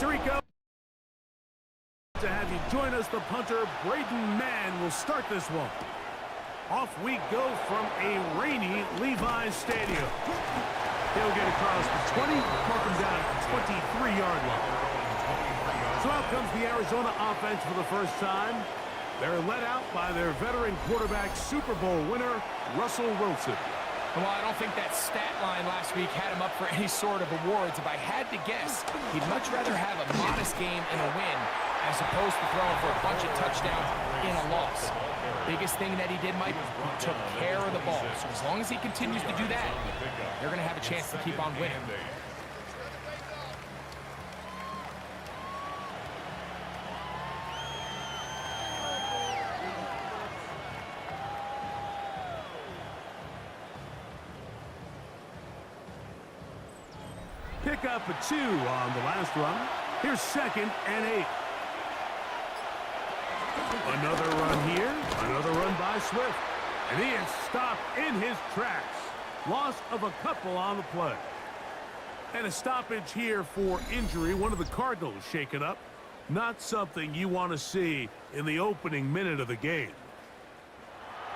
Tarico. To have you join us, the punter, Braden Mann, will start this one. Off we go from a rainy Levi's Stadium. He'll get across the 20, mark him down at the 23-yard line. So out comes the Arizona offense for the first time. They're led out by their veteran quarterback, Super Bowl winner, Russell Wilson. Well, I don't think that stat line last week had him up for any sort of awards. If I had to guess, he'd much rather have a modest game in a win as opposed to throwing for a bunch of touchdowns in a loss. Biggest thing that he did, Mike, he took care of the ball. So as long as he continues to do that, they're going to have a chance to keep on winning. Pick up a 2 on the last run. Here's 2nd and 8. Another run here. Another run by Swift. And he is stopped in his tracks. Loss of a couple on the play. And a stoppage here for injury. One of the Cardinals shaken up. Not something you want to see in the opening minute of the game.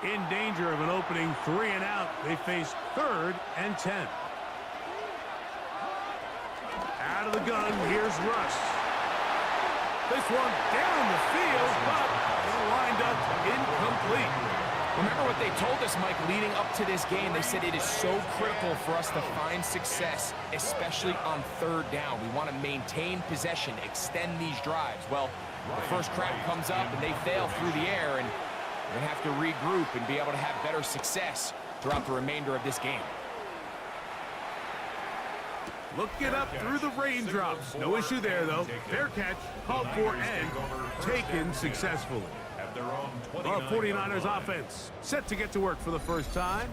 In danger of an opening 3 and out. They face 3rd and 10. Out of the gun, here's Russ. This one down the field, but lined up incomplete. Remember what they told us, Mike, leading up to this game. They said it is so critical for us to find success, especially on 3rd down. We want to maintain possession, extend these drives. Well, the first crowd comes up and they fail through the air, and we're going to have to regroup and be able to have better success throughout the remainder of this game. Looking up through the raindrops. No issue there, though. Fair catch, called for and taken successfully. The 49ers offense set to get to work for the first time.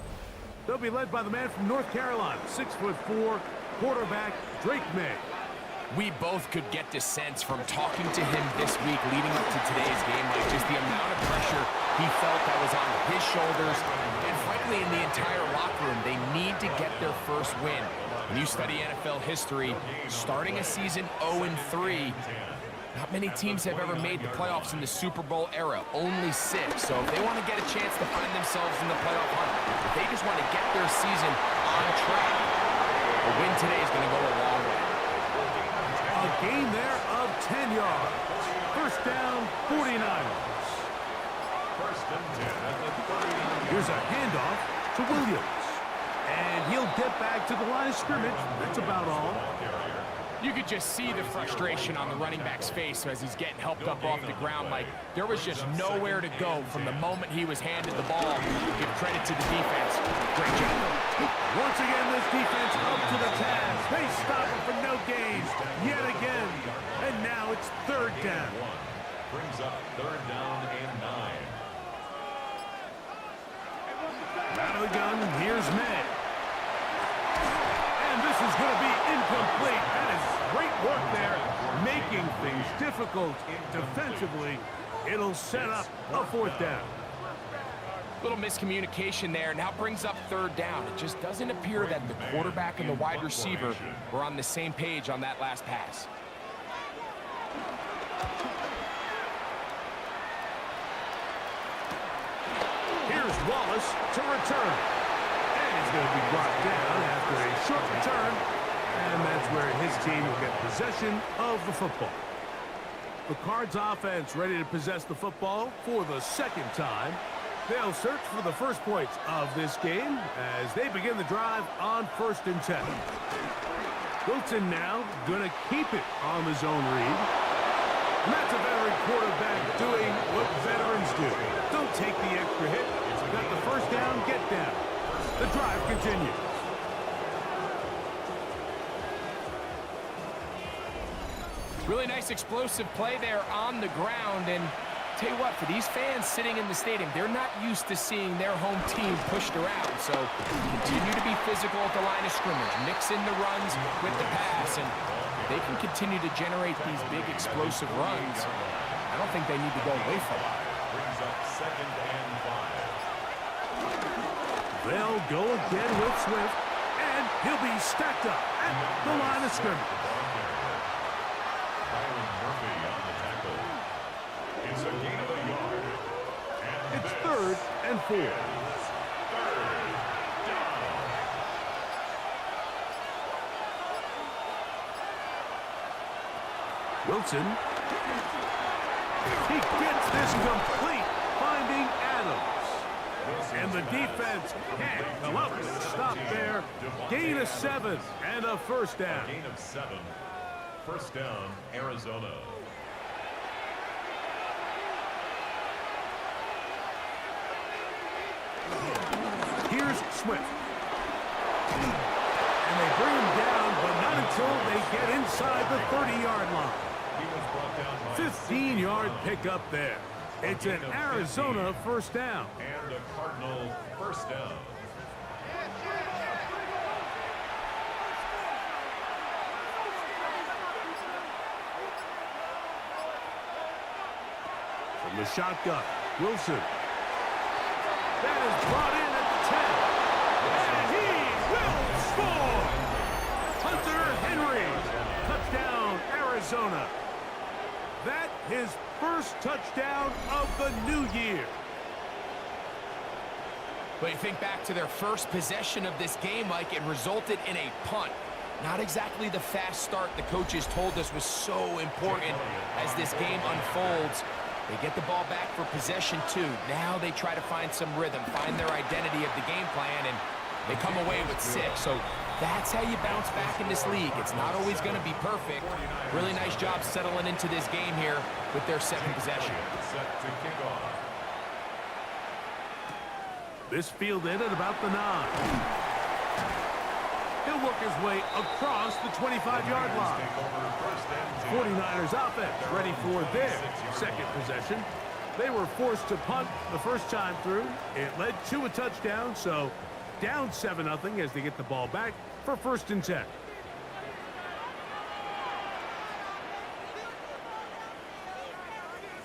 They'll be led by the man from North Carolina, 6'4", quarterback Drake May. We both could get the sense from talking to him this week leading up to today's game, like just the amount of pressure he felt that was on his shoulders, and frankly in the entire locker room. They need to get their first win. When you study NFL history, starting a season 0-3, not many teams have ever made the playoffs in the Super Bowl era, only 6. So if they want to get a chance to find themselves in the playoff hunt, if they just want to get their season on track, a win today is going to go a long way. A gain there of 10 yards. First down, 49ers. First and 10 at the 30. Here's a handoff to Williams. And he'll get back to the line of scrimmage. That's about all. You could just see the frustration on the running back's face as he's getting helped up off the ground. Like, there was just nowhere to go from the moment he was handed the ball. Give credit to the defense. Great job. Once again, this defense up to the task. They stop it for no gain yet again. And now it's third down. Brings up third down and 9. Out of the gun, here's May. And this is going to be incomplete. That is great work there, making things difficult defensively. It'll set up a fourth down. Little miscommunication there. Now brings up third down. It just doesn't appear that the quarterback and the wide receiver were on the same page on that last pass. Here's Wallace to return. And he's going to be brought down after a short return. And that's where his team will get possession of the football. The Cards offense ready to possess the football for the second time. They'll search for the first points of this game as they begin the drive on 1st and 10. Wilson now going to keep it on the zone read. And that's a veteran quarterback doing what veterans do. Don't take the extra hit. Got the first down, get down. The drive continues. Really nice explosive play there on the ground. And tell you what, for these fans sitting in the stadium, they're not used to seeing their home team pushed around. So continue to be physical at the line of scrimmage. Mix in the runs with the pass. And they can continue to generate these big explosive runs. I don't think they need to go away from it. Brings up second and 5. They'll go again with Swift. And he'll be stacked up at the line of scrimmage. It's a gain of a yard. And It's 3rd and 4. third down. Wilson. He gets this complete, finding Adams. And the defense can't come up with a stop there. Gain of 7 and a first down. Gain of 7. First down, Arizona. Here's Swift. And they bring him down, but not until they get inside the 30-yard line. He was brought down by 15-yard pickup there. It's an Arizona first down. and a Cardinal first down. From the shotgun, Wilson. That is brought in at the 10. And he will score! Hunter Henry. Touchdown, Arizona. That his first touchdown of the new year. But you think back to their first possession of this game, Mike, it resulted in a punt. Not exactly the fast start the coaches told us was so important as this game unfolds. They get the ball back for possession 2. Now they try to find some rhythm, find their identity of the game plan, and they come away with 6. So that's how you bounce back in this league. It's not always going to be perfect. Really nice job settling into this game here with their second possession. Set to kick off. This fielded at about the 9. He'll work his way across the 25-yard line. Take over first and 10. 49ers offense ready for their second possession. They were forced to punt the first time through. It led to a touchdown, so down 7-0 as they get the ball back for 1st and 10.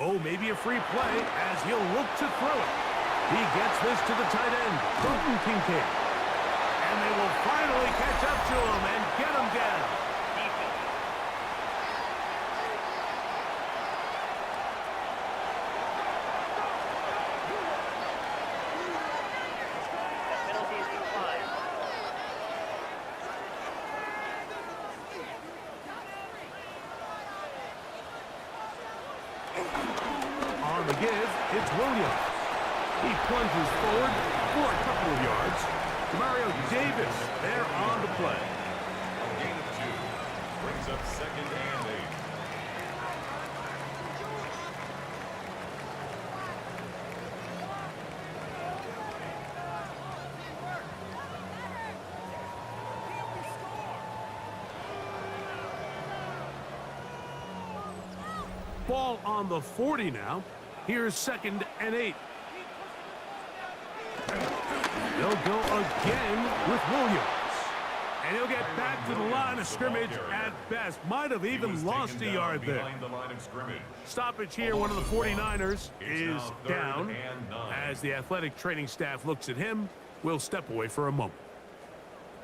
Oh, maybe a free play as he'll look to throw it. He gets this to the tight end, Colton Kincaid. And they will finally catch up to him and get him down. On the give, it's Williams. He plunges forward for a couple of yards. Mario Davis there on the play. A gain of 2. Brings up 2nd and 8. Ball on the 40 now. Here's 2nd and 8. They'll go again with Williams. And he'll get back to the line of scrimmage at best. Might have even lost a yard there. Stoppage here, one of the 49ers is down. As the athletic training staff looks at him, we'll step away for a moment.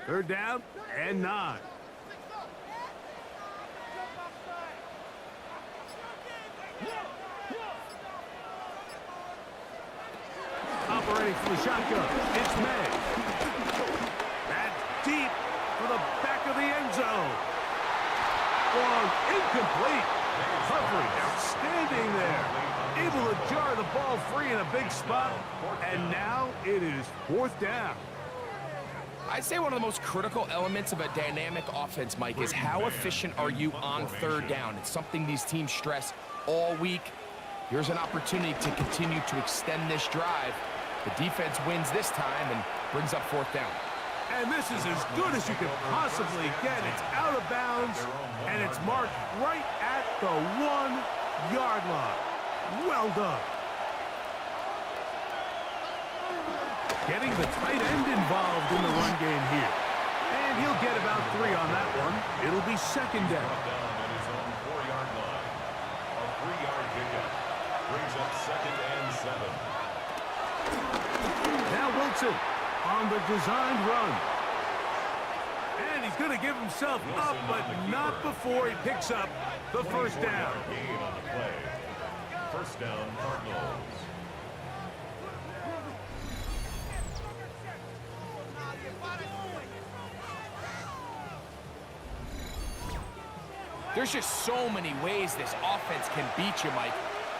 3rd down and 9. Operating from the shotgun, it's May. That's deep for the back of the end zone. Long, incomplete. Coverage, outstanding there. Able to jar the ball free in a big spot. And now it is 4th down. I'd say one of the most critical elements of a dynamic offense, Mike, is how efficient are you on 3rd down. It's something these teams stress all week. Here's an opportunity to continue to extend this drive. The defense wins this time and brings up 4th down. And this is as good as you can possibly get. It's out of bounds, and it's marked right at the 1-yard line. Well done. Getting the tight end involved in the run game here. And he'll get about 3 on that one. It'll be 2nd down. At his own 4-yard line. A 3-yard pickup. Brings up 2nd and 7. Now Wilson on the designed run. And he's going to give himself up, but not before he picks up the 1st down. Gain on the play. 1st down, Cardinals. There's just so many ways this offense can beat you, Mike.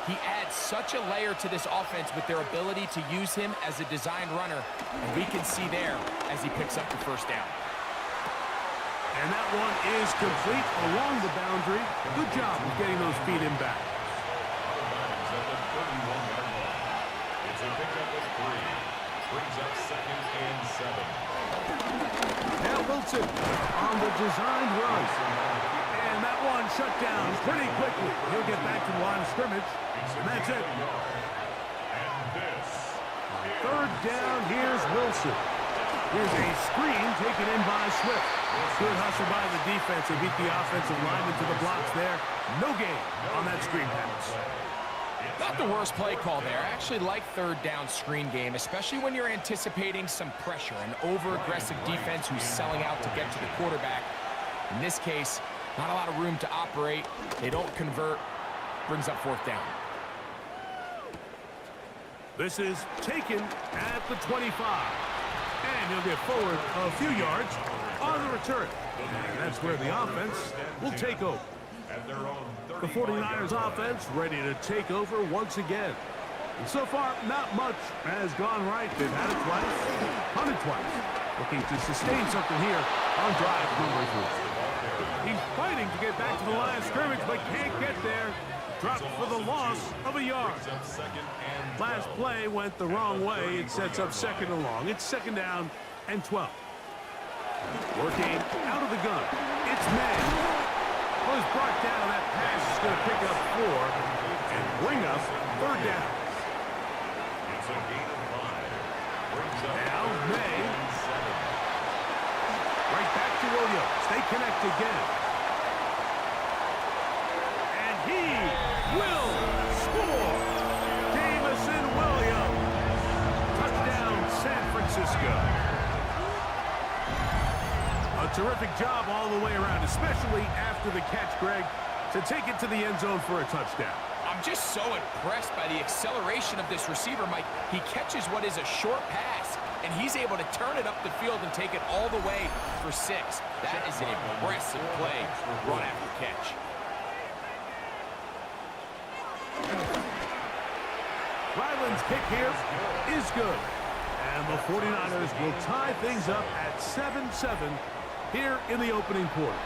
He adds such a layer to this offense with their ability to use him as a design runner, and we can see there as he picks up the 1st down. And that one is complete along the boundary. Good job of getting those feet in back. At the 31-yard line. It's a pickup of 3. Brings up 2nd and 7. Now Wilson on the designed run. And that one shut down pretty quickly. He'll get back to the line of scrimmage. And that's it. And this 3rd down, here's Wilson. Here's a screen taken in by Swift. Good hustle by the defense. They beat the offensive lineman to the blocks there. No gain on that screen pass. Not the worst play call there. I actually like 3rd down screen game, especially when you're anticipating some pressure, an over-aggressive defense who's selling out to get to the quarterback. In this case, not a lot of room to operate. They don't convert. Brings up 4th down. This is taken at the 25. And he'll get forward a few yards on the return. And that's where the offense will take over. at their own The 49ers offense ready to take over once again. And so far, not much has gone right. They've had it twice, punted twice. Looking to sustain something here on drive number 3. He's fighting to get back to the line of scrimmage, but can't get there. Dropped for the loss of a yard. Last play went the wrong way. It sets up 2nd and long. It's 2nd down and 12. Working out of the gun. It's May. Was brought down. That pass is going to pick up 4 and bring up 3rd down. It's a gain of 5. Now May. Right back to Williams. They connect again. And he will score. Francisco. A terrific job all the way around, especially after the catch, Greg, to take it to the end zone for a touchdown. I'm just so impressed by the acceleration of this receiver, Mike. He catches what is a short pass, and he's able to turn it up the field and take it all the way for 6. That is an impressive play, run after catch. Ryland's kick here is good. And the 49ers will tie things up at 7-7 here in the opening quarter.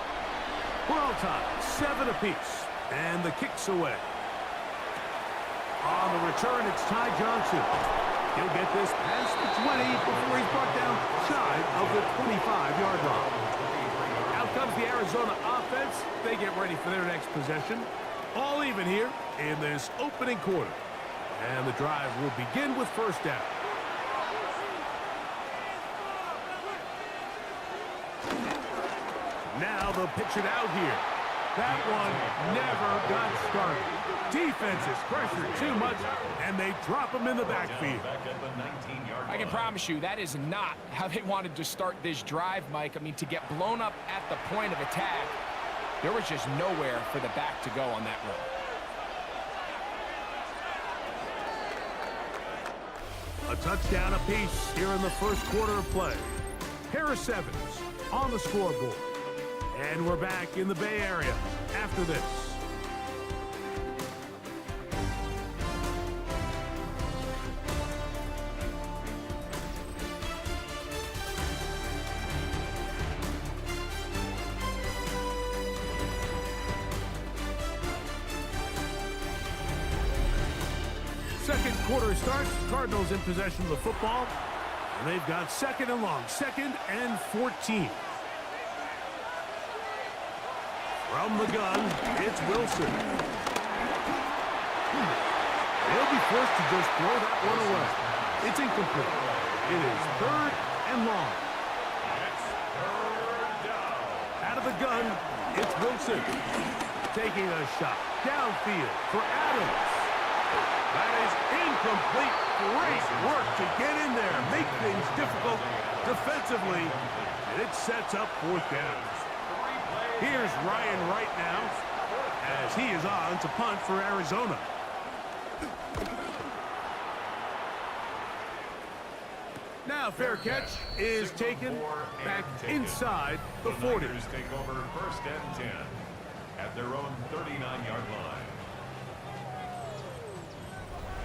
We're all tied, 7 apiece, and the kick's away. On the return, it's Ty Johnson. He'll get this past the 20 before he's brought down shy of the 25-yard line. Out comes the Arizona offense. They get ready for their next possession. All even here in this opening quarter. And the drive will begin with first down. Now they'll pitch it out here. That one never got started. Defense is pressured too much, and they drop him in the backfield. I can promise you that is not how they wanted to start this drive, Mike. I mean, to get blown up at the point of attack, there was just nowhere for the back to go on that run. A touchdown apiece here in the first quarter of play. Harris Evans on the scoreboard. And we're back in the Bay Area after this. Second quarter starts. Cardinals in possession of the football. And they've got second and long. 2nd and 14. From the gun, it's Wilson. They'll be forced to just throw that one away. It's incomplete. It is 3rd and long. Out of the gun, it's Wilson. Taking a shot downfield for Adams. That is incomplete. Great work to get in there, make things difficult defensively, and it sets up 4th down. Here's Ryan right now as he is on to punt for Arizona. Now fair catch is taken back inside the 40. Take over 1st and 10 at their own 39-yard line.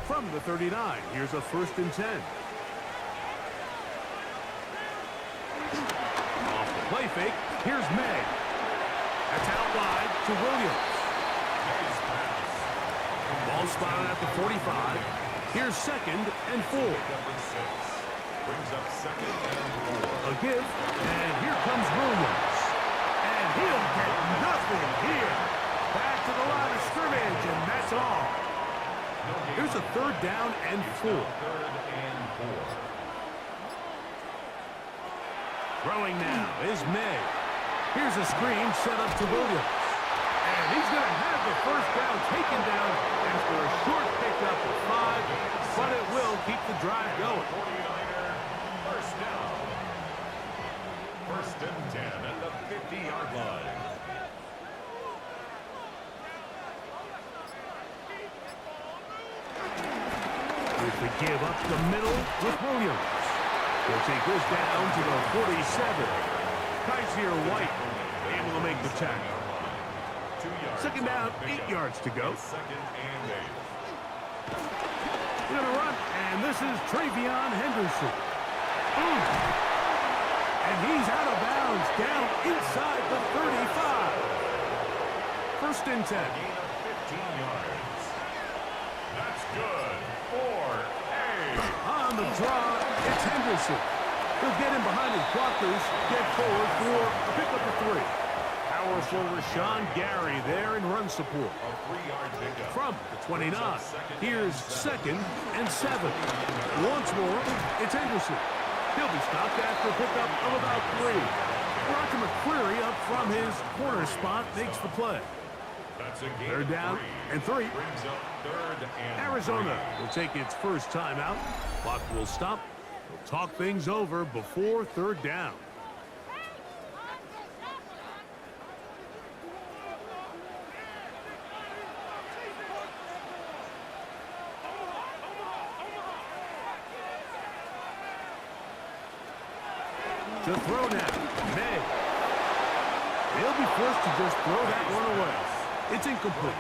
From the 39, here's a 1st and 10. Off the play fake, here's May. That's out wide to Williams. Ball spotted at the 45. Here's 2nd and 4. Brings up 2nd and 4. A give, and here comes Williams. And he'll get nothing here. Back to the line of scrimmage, and that's all. Here's a 3rd down and 4. 3rd and 4. Throwing now is May. Here's a screen set up to Williams. And he's going to have the 1st down taken down after a short pickup of 5, but it will keep the drive going. 49er, 1st down. 1st and 10 at the 50-yard line. With the give up the middle with Williams. He'll take this down to the 47. Kaiser White able to make the tackle. 2nd down, 8 yards to go. 2nd and 8. Going to run, and this is Travion Henderson. And he's out of bounds, down inside the 35. 1st and 10. Gain of 15 yards. That's good for On the draw, it's Henderson. He'll get in behind his blockers, get forward for a pickup of 3. Powerful Rashawn Gary there in run support. a 3-yard pickup. From the 29, here's 2nd and 7. Once more, it's Henderson. He'll be stopped after a pickup of about 3. Roger McQuarrie up from his corner spot makes the play. That's a gain 3rd of down 3. and 3. Brings up 3rd and Arizona 3. will take its first timeout. Clock will stop They'll talk things over before third down. To throw now, May. He'll be forced to just throw that one away. It's incomplete.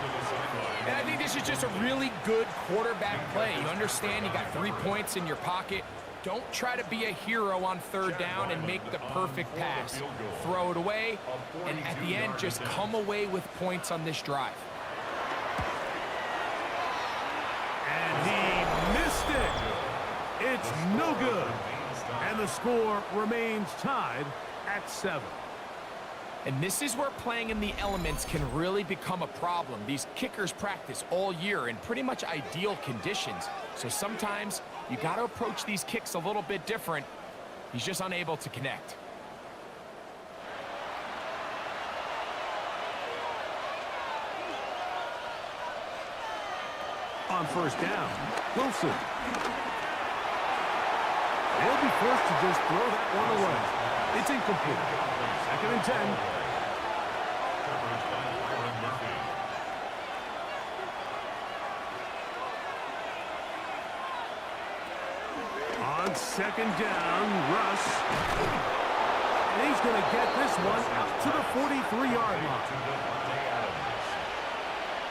And I think this is just a really good quarterback play. You understand you got 3 points in your pocket. Don't try to be a hero on third down and make the perfect pass. Throw it away, and at the end, just come away with points on this drive. And he missed it. It's no good. And the score remains tied at 7. And this is where playing in the elements can really become a problem. These kickers practice all year in pretty much ideal conditions. So sometimes you got to approach these kicks a little bit different. He's just unable to connect. On first down, Wilson. They'll be forced to just throw that one away. It's incomplete. 2nd and 10. On 2nd down, Russ. And he's going to get this one out to the 43-yard line.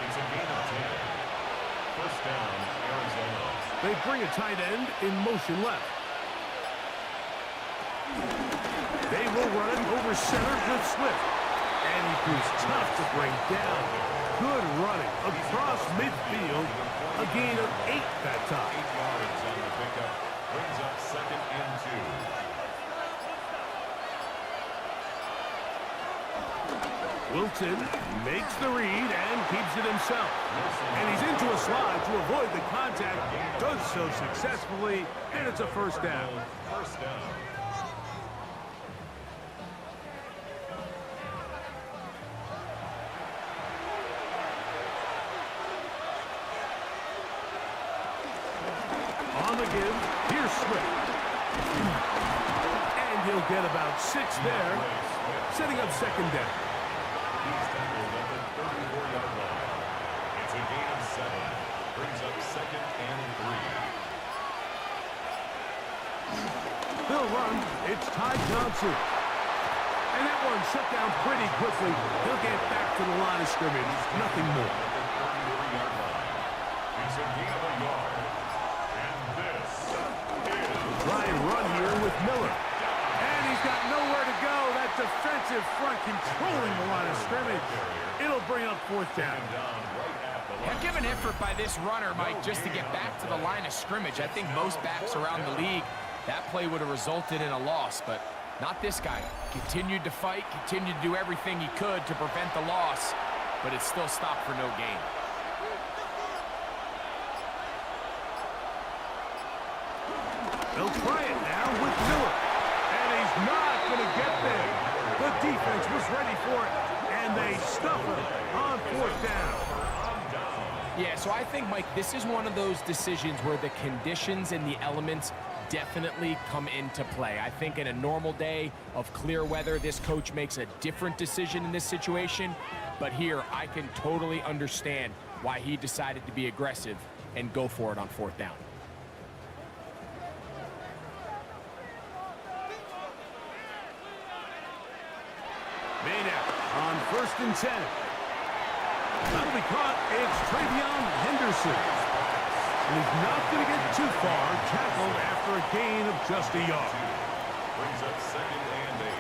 It's a gain of 10. First down, Arizona. They bring a tight end in motion left. They will run it over center with Swift. And he proves tough to bring down. Good running across midfield. A gain of 8 that time. 8 yards on the pickup. Brings up 2nd and 2. Wilson makes the read and keeps it himself. And he's into a slide to avoid the contact. Does so successfully. And it's a first down. First down. On the give, here's Swift. And he'll get about 6 there, setting up 2nd down. He's tackled at the 34-yard line. It's a gain of 7. Brings up 2nd and 3. They'll run. It's Ty Johnson. And that one shut down pretty quickly. He'll get back to the line of scrimmage. Nothing more. At the 33-yard line. It's a gain of a yard. Try and run here with Miller. And he's got nowhere to go. That defensive front controlling the line of scrimmage. It'll bring up 4th down. Heck of an effort by this runner, Mike, just to get back to the line of scrimmage. I think most backs around the league, that play would have resulted in a loss, but not this guy. Continued to fight, continued to do everything he could to prevent the loss, but it still stopped for no gain. They'll try it now with Miller. And he's not going to get there. The defense was ready for it, and they stuff it on 4th down. Yeah, so I think, Mike, this is one of those decisions where the conditions and the elements definitely come into play. I think in a normal day of clear weather, this coach makes a different decision in this situation. But here, I can totally understand why he decided to be aggressive and go for it on 4th down. On 1st and 10. That'll be caught. It's Travion Henderson. And he's not going to get too far. Tackled after a gain of just a yard. Brings up 2nd and 8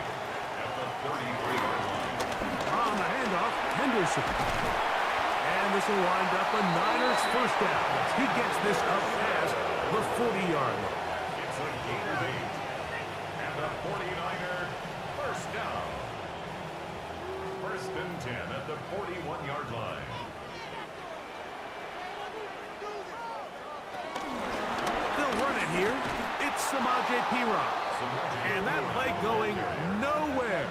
at the 33-yard line. On the handoff, Henderson. And this will wind up a Niners first down. He gets this up past the 40-yard line. It's a gain of 8. And the 49er first down. 1st and 10 at the 41-yard line. They'll run it here. It's Samaje Perine. And that play going nowhere.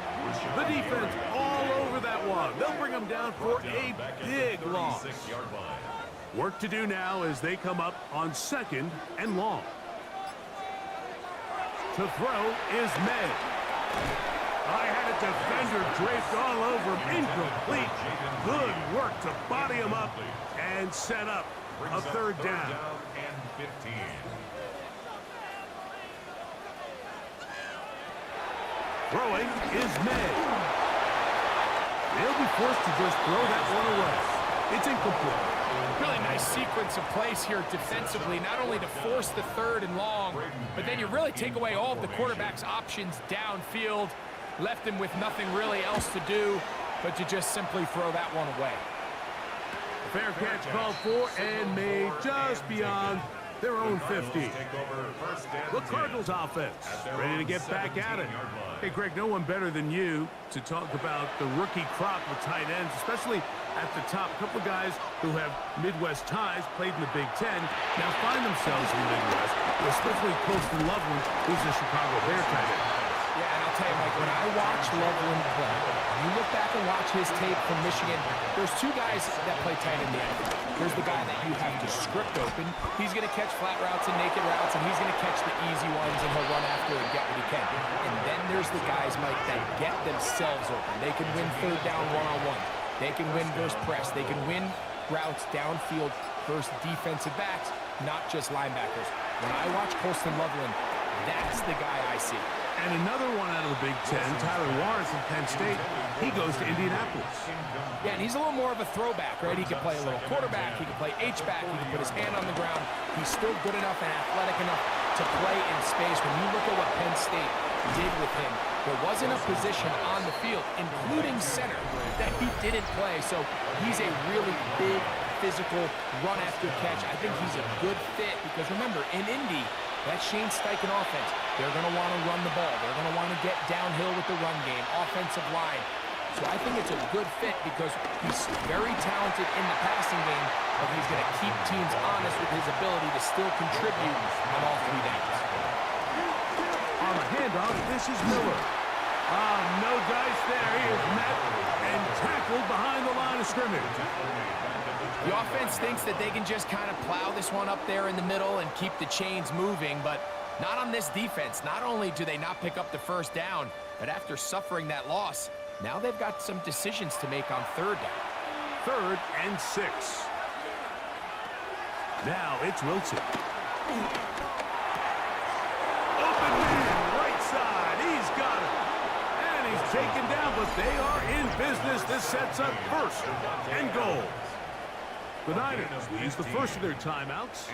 The defense all over that one. They'll bring them down for a big loss. Work to do now as they come up on 2nd and long. To throw is made. I had a defender draped all over him. Incomplete. Good work to body him up and set up a third down. And 15. Throwing is made. They'll be forced to just throw that one away. It's incomplete. Really nice sequence of plays here defensively, not only to force the third and long, but then you really take away all of the quarterback's options downfield, left him with nothing really else to do but to just simply throw that one away. Fair catch called for and made just beyond their own 50. The Cardinals offense ready to get back at it. Hey, Greg, no one better than you to talk about the rookie crop of tight ends, especially at the top. A couple of guys who have Midwest ties, played in the Big Ten, now find themselves in the Midwest, especially Colston Loveland, who's a Chicago Bear tight end. Yeah, and I'll tell you, Mike, when I watch Loveland play, you look back and watch his tape from Michigan, there's two guys that play tight in the NFL. There's the guy that you have to script open. He's going to catch flat routes and naked routes, and he's going to catch the easy ones, and he'll run after and get what he can. And then there's the guys, Mike, that get themselves open. They can win third down one-on-one. They can win versus press. They can win routes downfield versus defensive backs, not just linebackers. When I watch Colston Loveland, that's the guy I see. And another one out of the Big Ten, Tyler Warren from Penn State, he goes to Indianapolis. Yeah, and he's a little more of a throwback, right? He can play a little quarterback, he can play H-back, he can put his hand on the ground. He's still good enough and athletic enough to play in space. When you look at what Penn State did with him, there wasn't a position on the field, including center, that he didn't play. So he's a really big, physical, run-after-catch. I think he's a good fit because, remember, in Indy, that Shane Steichen offense, they're going to want to run the ball. They're going to want to get downhill with the run game, offensive line. So I think it's a good fit because he's very talented in the passing game, but he's going to keep teams honest with his ability to still contribute on all three downs. On the handoff, this is Miller. No dice there. He is met and tackled behind the line of scrimmage. The offense thinks that they can just kind of plow this one up there in the middle and keep the chains moving, but not on this defense. Not only do they not pick up the first down, but after suffering that loss, now they've got some decisions to make on third down. 3rd and 6. Now it's Wilson. Open man, right side. He's got it. And he's taken down, but they are in business. This sets up 1st and goal. The Niners will use the first of their timeouts,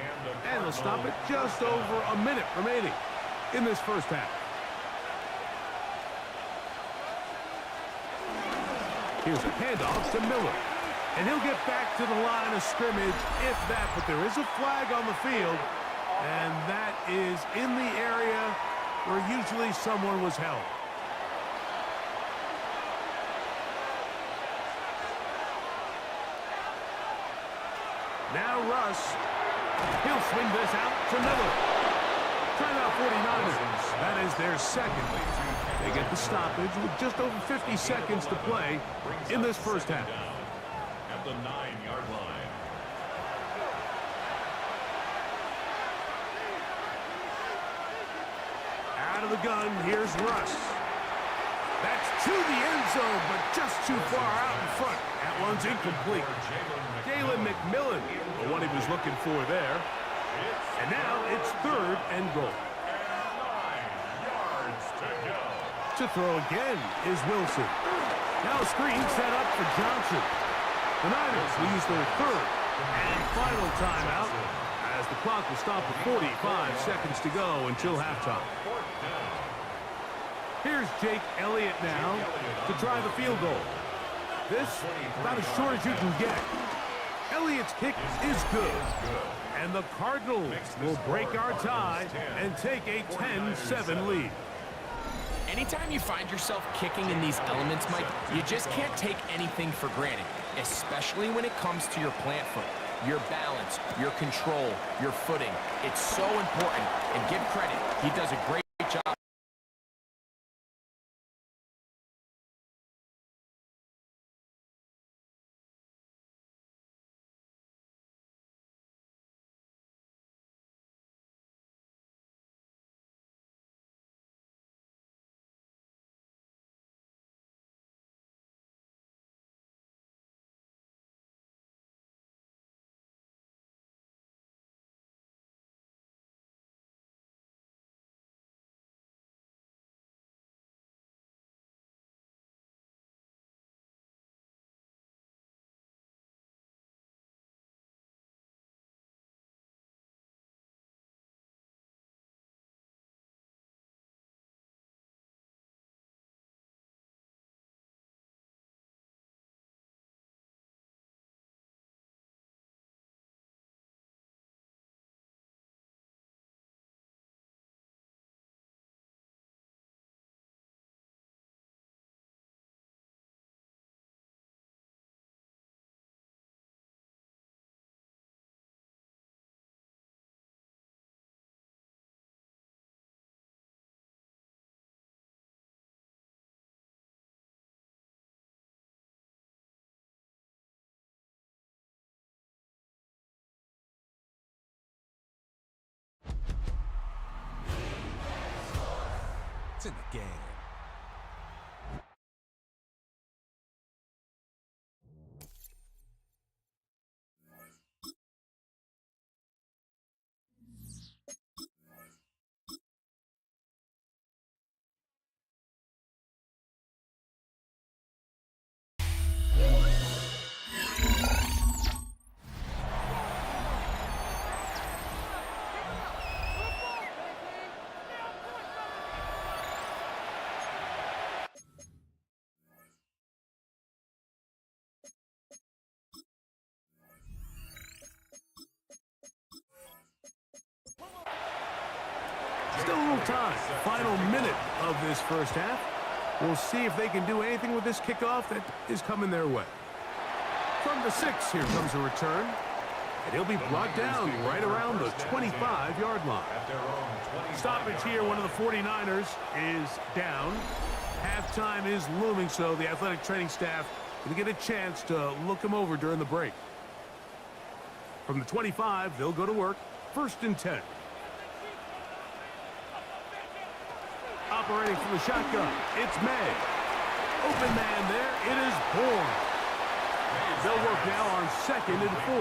and they'll stop it just over a minute remaining in this first half. Here's a handoff to Miller, and he'll get back to the line of scrimmage, if that, but there is a flag on the field, and that is in the area where usually someone was held. Now Russ, he'll swing this out to Miller. Timeout 49ers. That is their second. They get the stoppage with just over 50 seconds to play in this first half. At the 9-yard line. Out of the gun, here's Russ. That's to the end zone, but just too far out in front. That one's incomplete. Jalen McMillan, the one he was looking for there. And now it's 3rd and goal. 9 yards to go. To throw again is Wilson. Now a screen set up for Johnson. The Niners will use their 3rd and final timeout as the clock will stop at 45 seconds to go until halftime. Here's Jake Elliott now to try the field goal. This about as short as you can get. Elliott's kick is good. And the Cardinals will break our tie and take a 10-7 lead. Anytime you find yourself kicking in these elements, Mike, you just can't take anything for granted, especially when it comes to your plant foot, your balance, your control, your footing. It's so important, and give credit. He does a great job. It's in the game. Still a little time. Final minute of this first half. We'll see if they can do anything with this kickoff that is coming their way. From the 6, here comes a return. And he'll be brought down right around the 25-yard line. Stoppage here, one of the 49ers is down. Halftime is looming, so the athletic training staff will get a chance to look him over during the break. From the 25, they'll go to work. 1st and 10. Operating from the shotgun, it's May. Open man there, it is Bourne. They'll work now on 2nd and 4.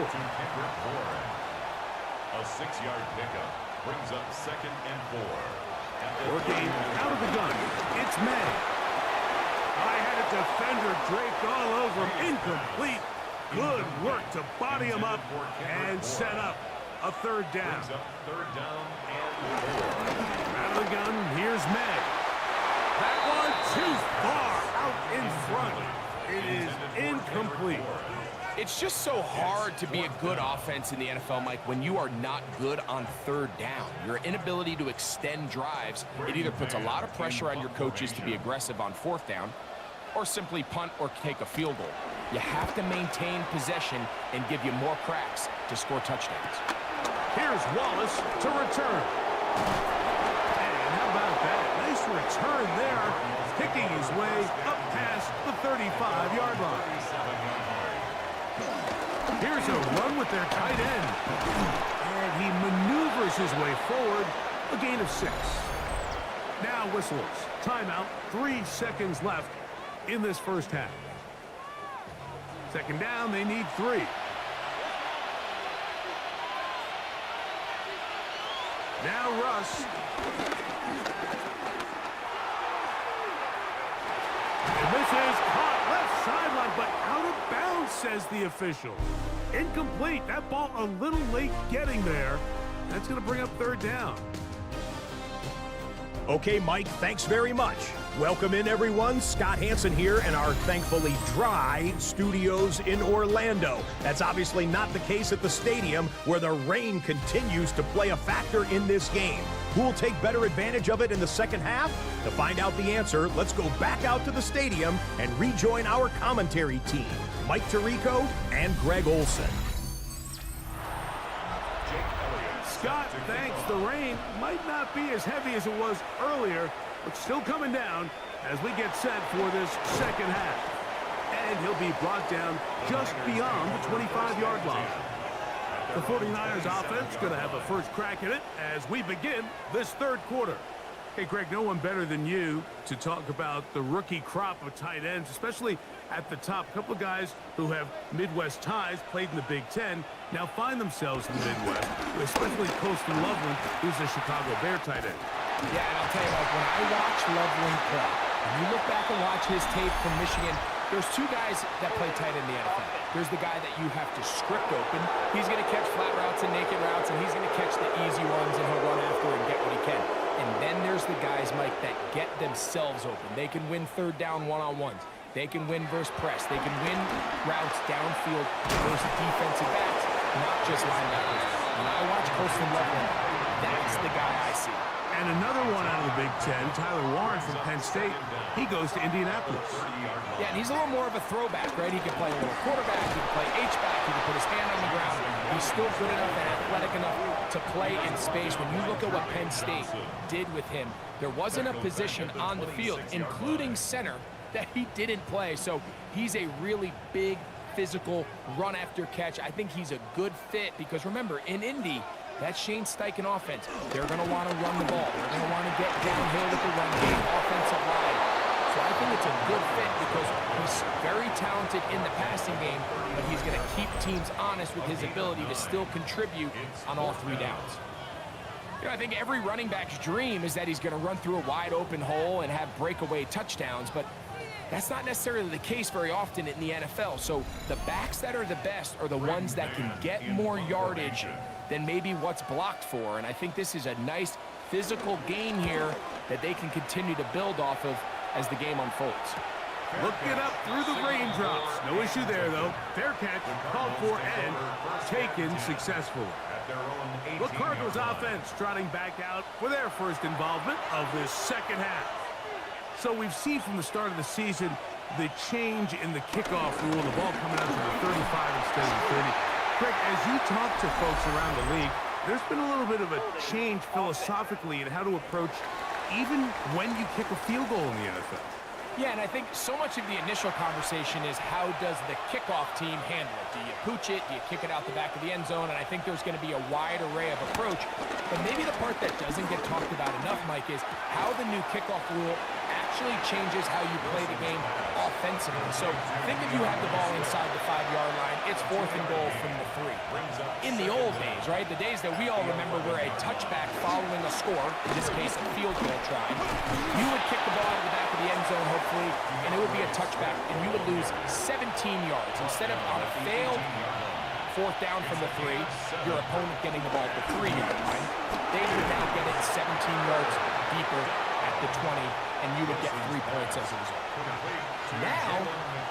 A 6-yard pickup brings up 2nd and 4. Working out of the gun, it's May. I had a defender draped all over him, incomplete. Good work to body him up and set up a 3rd down. Brings up 3rd down and 4. Out of the gun, here's May. That one too far out in front. It is incomplete. It's just so hard to be a good offense in the NFL, Mike, when you are not good on 3rd down. Your inability to extend drives, it either puts a lot of pressure on your coaches to be aggressive on 4th down or simply punt or take a field goal. You have to maintain possession and give you more cracks to score touchdowns. Here's Wallace to return. And how about that? Nice return there, kicking his way up past the 35-yard line. Here's a run with their tight end. And he maneuvers his way forward, a gain of 6. Now whistles. Timeout, 3 seconds left in this first half. 2nd down, they need 3. Now Russ. And this is caught left sideline, but out of bounds, says the official. Incomplete. That ball a little late getting there. That's going to bring up 3rd down. Okay, Mike, thanks very much. Welcome in, everyone. Scott Hansen here in our thankfully dry studios in Orlando. That's obviously not the case at the stadium, where the rain continues to play a factor in this game. Who will take better advantage of it in the second half? To find out the answer, let's go back out to the stadium and rejoin our commentary team, Mike Tirico and Greg Olson. Scott thanks the rain might not be as heavy as it was earlier, but still coming down as we get set for this second half. And he'll be brought down just beyond the 25-yard line. The 49ers offense going to have a first crack at it as we begin this 3rd quarter. Hey, Greg, no one better than you to talk about the rookie crop of tight ends, especially at the top. A couple of guys who have Midwest ties, played in the Big Ten, now find themselves in the Midwest, especially Colston Loveland, who's a Chicago Bear tight end. Yeah, and I'll tell you, like, when I watch Loveland play, when you look back and watch his tape from Michigan, there's 2 guys that play tight in the NFL. There's the guy that you have to script open. He's going to catch flat routes and naked routes, and he's going to catch the easy ones, and he'll run after and get what he can. And then there's the guys, Mike, that get themselves open. They can win 3rd down one-on-ones. They can win versus press. They can win routes downfield versus defensive backs, not just linebackers. When I watch Colston Loveland, that's the guy I see. And another one out of the Big Ten, Tyler Warren from Penn State. He goes to Indianapolis. Yeah, and he's a little more of a throwback, right? He can play a little quarterback, he can play H-back, he can put his hand on the ground. He's still good enough and athletic enough to play in space. When you look at what Penn State did with him, there wasn't a position on the field, including center, that he didn't play. So he's a really big, physical, run after catch. I think he's a good fit because remember, in Indy, that Shane Steichen offense, they're going to want to run the ball. They're going to want to get downhill with the run game, offensive line. So I think it's a good fit because he's very talented in the passing game, but he's going to keep teams honest with his ability to still contribute on all 3 downs. You know, I think every running back's dream is that he's going to run through a wide open hole and have breakaway touchdowns, but that's not necessarily the case very often in the NFL. So the backs that are the best are the ones that can get more yardage than maybe what's blocked for. And I think this is a nice physical gain here that they can continue to build off of as the game unfolds. Looking up through the raindrops. No issue there, though. Fair catch, called for and taken successfully. The Cardinals offense trotting back out for their first involvement of this second half. So we've seen from the start of the season the change in the kickoff rule, the ball coming out to the 35 instead of the 30. Craig, as you talk to folks around the league, there's been a little bit of a change philosophically in how to approach even when you kick a field goal in the NFL. Yeah, and I think so much of the initial conversation is how does the kickoff team handle it? Do you pooch it? Do you kick it out the back of the end zone? And I think there's going to be a wide array of approach. But maybe the part that doesn't get talked about enough, Mike, is how the new kickoff rule actually changes how you play the game offensively. So think if you have the ball inside the 5-yard line, it's 4th and goal from the 3. In the old days, right, the days that we all remember were a touchback following a score, in this case a field goal try, you would kick the ball out of the back of the end zone, hopefully, and it would be a touchback, and you would lose 17 yards. Instead of on a failed 4th down from the 3, your opponent getting the ball at the 3-yard line, they would now get it 17 yards deeper at the 20, and you would get 3 points as a result. Now,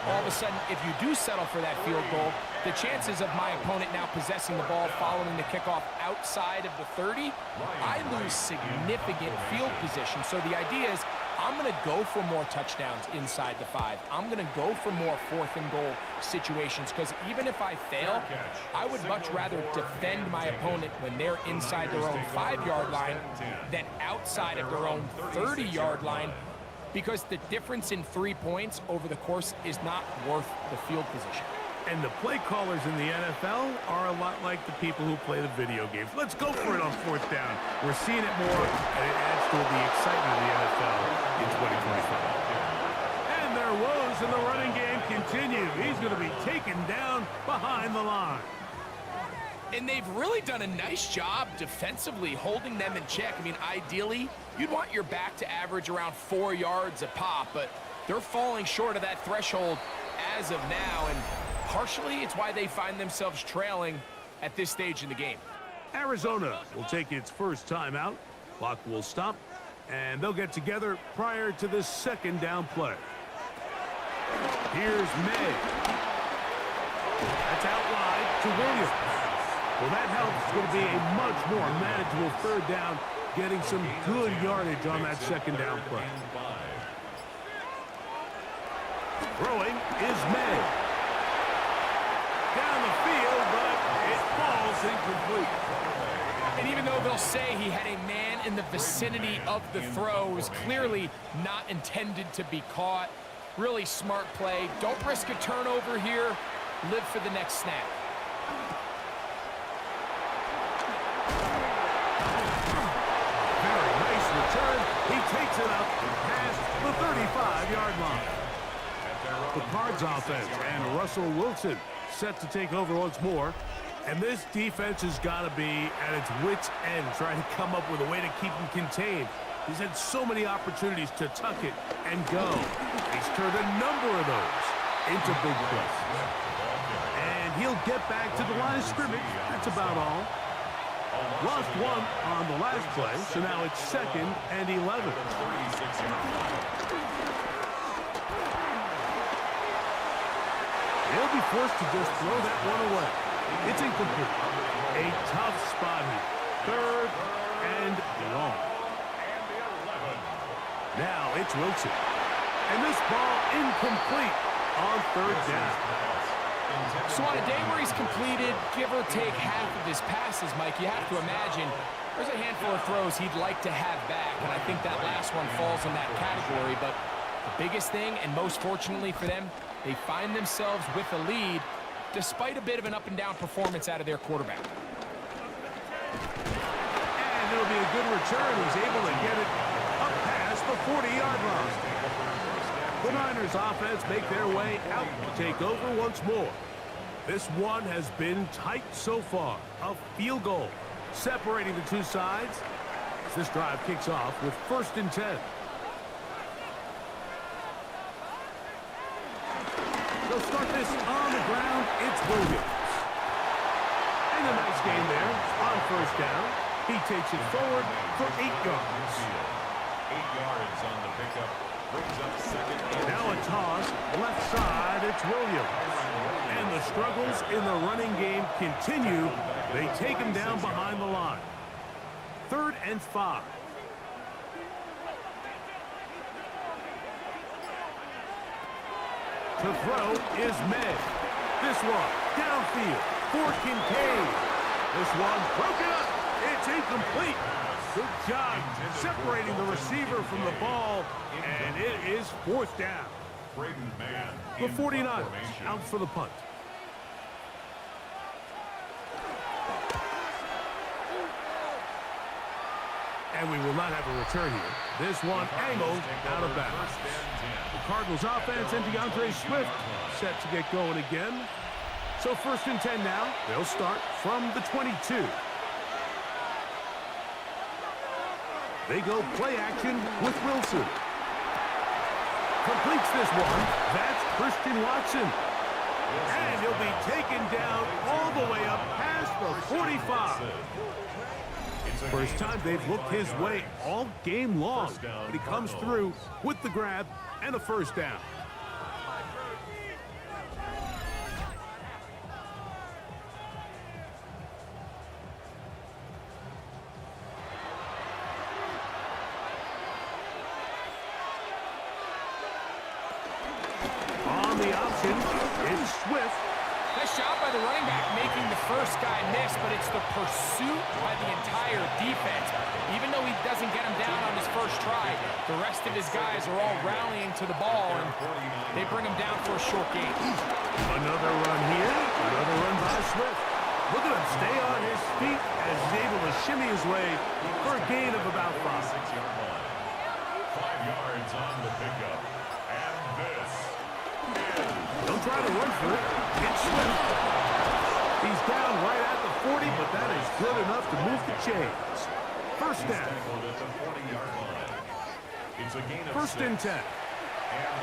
all of a sudden, if you do settle for that field goal, the chances of my opponent now possessing the ball following the kickoff outside of the 30, I lose significant field position. So the idea is I'm going to go for more touchdowns inside the 5. I'm going to go for more 4th and goal situations because even if I fail, I would much rather defend my opponent when they're inside their own 5-yard line than outside of their own 30-yard line, because the difference in 3 points over the course is not worth the field position. And the play callers in the NFL are a lot like the people who play the video games. Let's go for it on 4th down. We're seeing it more, and it adds to the excitement of the NFL in 2025. And their woes in the running game continue. He's going to be taken down behind the line. And they've really done a nice job defensively holding them in check. I mean, ideally, you'd want your back to average around 4 yards a pop, but they're falling short of that threshold as of now, and partially it's why they find themselves trailing at this stage in the game. Arizona will take its first timeout. Clock will stop, and they'll get together prior to this 2nd down play. Here's May. That's out wide to Williams. Well, that helps. It's going to be a much more manageable 3rd down, getting some good yardage on that 2nd down play. Throwing is May. Down the field, but it falls incomplete. And even though they'll say he had a man in the vicinity of the throw, it was clearly not intended to be caught. Really smart play. Don't risk a turnover here. Live for the next snap. Very nice return. He takes it up past the 35-yard line. The Cards offense and Russell Wilson set to take over once more. And this defense has got to be at its wits' end, trying to come up with a way to keep him contained. He's had so many opportunities to tuck it and go. He's turned a number of those into big plays. And he'll get back to the line of scrimmage. That's about all. Lost one on the last play, so now it's 2nd and 11. They'll be forced to just throw that one away. It's incomplete. A tough spot here. 3rd and long. Now it's Wilson. And this ball incomplete on 3rd down. So on a day where he's completed, give or take half of his passes, Mike, you have to imagine there's a handful of throws he'd like to have back, and I think that last one falls in that category. But the biggest thing, and most fortunately for them, They find themselves with a lead despite a bit of an up-and-down performance out of their quarterback. And it'll be a good return. He's able to get it up past the 40-yard line. The Niners offense make their way out to take over once more. This one has been tight so far. A field goal separating the two sides as this drive kicks off with 1st and 10. They'll start this on the ground. It's Williams. And a nice gain there on 1st down. He takes it forward for 8 yards. 8 yards on the pickup. Brings up 2nd and Now a toss, left side, it's Williams. And the struggles in the running game continue. They take him down behind the line. 3rd and 5. To throw is May. This one, downfield, for Kincaid. This one, broken up. It's incomplete. Good job separating the receiver from the ball, and it is 4th down. Braden Mann The in 49ers formation. out for the punt. And we will not have a return here. This one angled out of bounds. The Cardinals offense and DeAndre Swift set to get going again. So 1st and 10 now. They'll start from the 22. They go play action with Wilson. Completes this one. That's Christian Watson. And he'll be taken down all the way up past the 45. First time they've looked his way all game long. But he comes through with the grab and a 1st down. On the option, it's Swift. Nice job by the running back making the first guy miss, but it's the pursuit by the entire defense. Even though he doesn't get him down on his first try, the rest of his guys are all rallying to the ball, and they bring him down for a short gain. Another run here, another run by Swift. Look at him stay on his feet as he's able to shimmy his way for a gain of about 5. 6-yard line. 5 yards on the pickup. And this Don't try to run for it. It's Swift. He's down right at the 40, but that is good enough to move the chains. 1st down. tackled at the 40-yard line. It's a gain of 1st and 10. And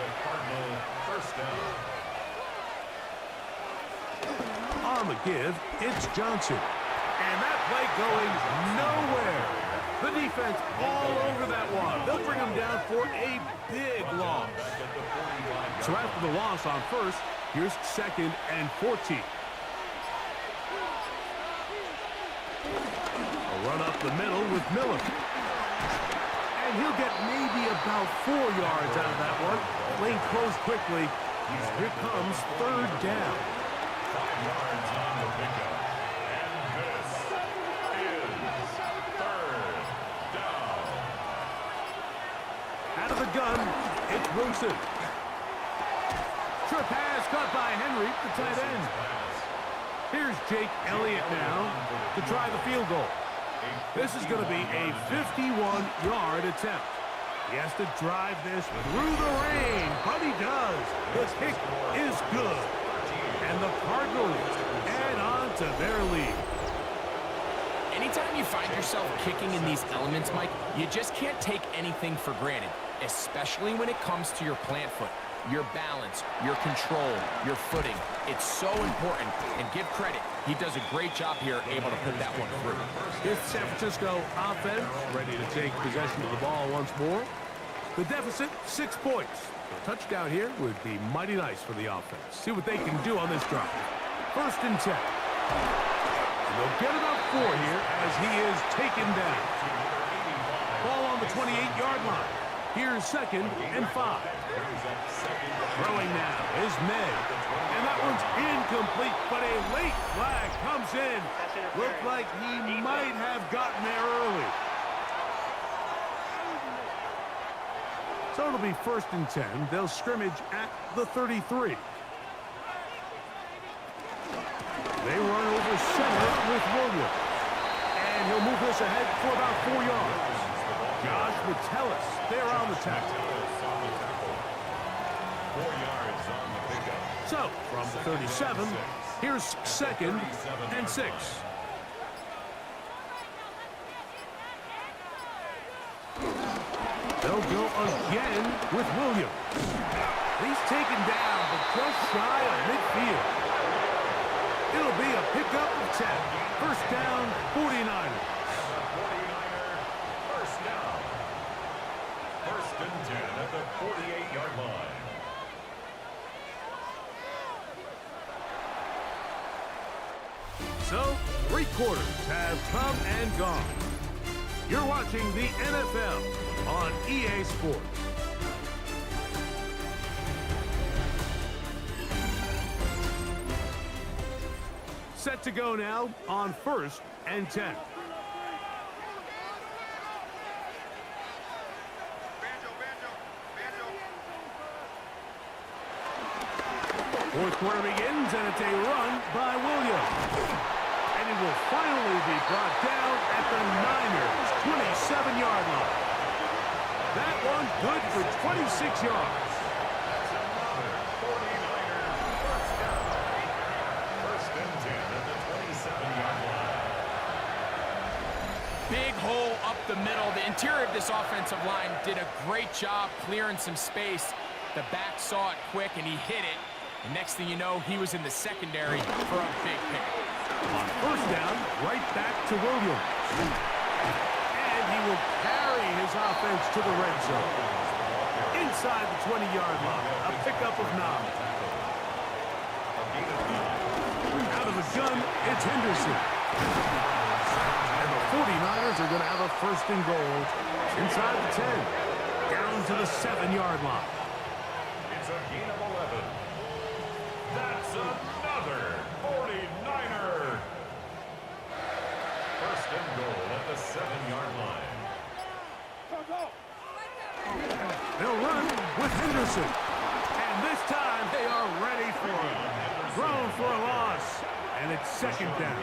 the Cardinal 1st down. On the give, it's Johnson. And that play going nowhere. The defense all over that one. They'll bring him down for a big loss. So after the loss on 1st, here's 2nd and 14. A run up the middle with Miller. And he'll get maybe about 4 yards out of that one. Lane closed quickly. Here comes 3rd down. 5 yards on the pickup. And this is 3rd down. Out of the gun, it's Wilson. Trip pass caught by Henry, the tight end. Here's Jake Elliott now to try the field goal. This is going to be a 51-yard attempt. He has to drive this through the rain, but he does. The kick is good. And the Cardinals add on to their lead. Anytime you find yourself kicking in these elements, Mike, you just can't take anything for granted, especially when it comes to your plant foot. Your balance, your control, your footing. It's so important, and give credit. He does a great job here, able to put that one through. Here's the San Francisco offense, ready to take possession of the ball once more. The deficit, 6 points. A touchdown here would be mighty nice for the offense. See what they can do on this drive. 1st and 10. And they'll get about 4 here as he is taken down. Ball on the 28-yard line. Here's 2nd and 5. Throwing now is May. And that one's incomplete, but a late flag comes in. Looked like he might have gotten there early. So it'll be 1st and 10. They'll scrimmage at the 33. They run over center with Williams. And he'll move this ahead for about 4 yards. Josh Metellus there on the tackle. 4 yards on the pickup. So, from the 37, here's 2nd and 6. They'll go again with Williams. He's taken down, but just shy of midfield. It'll be a pickup of 10. First down, 49ers. First down. 1st and 10 at the 48-yard line. So, 3 quarters have come and gone. You're watching the NFL on EA Sports. Set to go now on 1st and 10. Fourth quarter begins, and it's a run by Williams. And it will finally be brought down at the Niners' 27-yard line. That one good for 26 yards. Big hole up the middle. The interior of this offensive line did a great job clearing some space. The back saw it quick, and he hit it. And next thing you know, he was in the secondary for a big pick. On 1st down, right back to Williams. And he will carry his offense to the red zone. Inside the 20-yard line, a pickup of 9. Out of the gun, it's Henderson. And the 49ers are going to have a 1st and goal inside the 10. Down to the 7-yard line. It's a gain of 11. That's another 49er. 1st and goal at the 7-yard line. They'll run with Henderson. And this time they are ready for him. Thrown for a loss. And it's 2nd down.